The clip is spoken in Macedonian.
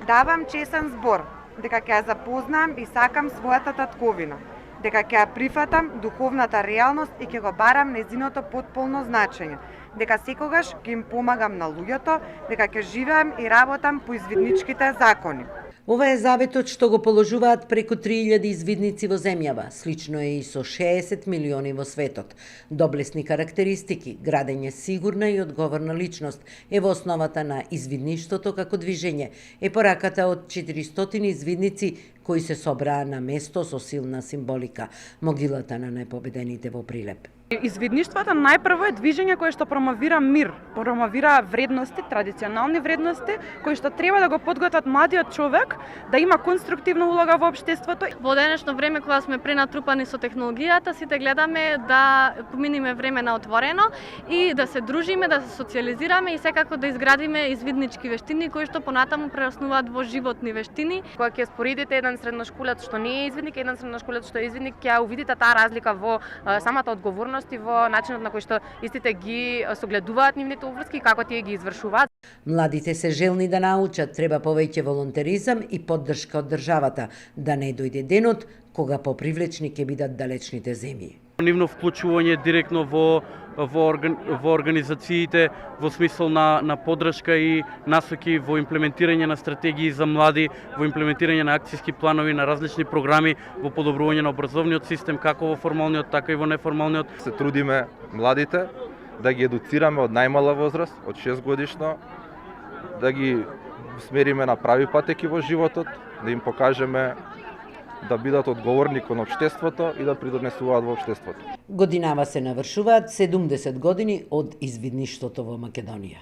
Давам чесен збор дека ќе ја запознам и сакам својата татковина, дека ќе ја прифатам духовната реалност и ќе го барам незиното потполно значење, дека секогаш ќе им помагам на луѓето, дека ќе живеам и работам по извидничките закони. Ова е заветот што го положуваат преку 3000 извидници во земјава. Слично е и со 60 милиони во светот. Доблесни карактеристики, градење сигурна и одговорна личност е во основата на извидништвото како движење. Е пораката од 400 извидници кои се собраа на место со силна символика, могилата на непобедените во Прилеп. Извидништвото најпрво е движење кое што промовира мир, промовира вредности, традиционални вредности, кои што треба да го подготват младиот човек да има конструктивна улога во општеството. Во денешно време кога сме пренатрупани со технологијата, сите гледаме да поминиме време на отворено и да се дружиме, да се социализираме и секако да изградиме извиднички вештини кои што понатаму прераснуваат во животни вештини. Кога ќе споредите еден средношколец што не е извидник, еден средношколец што е извидник, ќе увидите таа разлика во самата одговорност и во начинот на кој што истите ги согледуваат нивните обврски и како тие ги извршуваат. Младите се желни да научат, треба повеќе волонтеризам и поддршка од државата, да не дојде денот кога попривлечни ќе бидат далечните земји. Нивно вклучување директно во организациите во смисол на поддршка и насоки во имплементирање на стратегии за млади, во имплементирање на акцијски планови, на различни програми во подобрување на образовниот систем, како во формалниот, така и во неформалниот. Се трудиме младите да ги едуцираме од најмала возраст, од 6 годишно, да ги смериме на прави патеки во животот, да им покажеме да бидат одговорни кон општеството и да придонесуваат во општеството. Годинава се навршуваат 70 години од извидништвото во Македонија.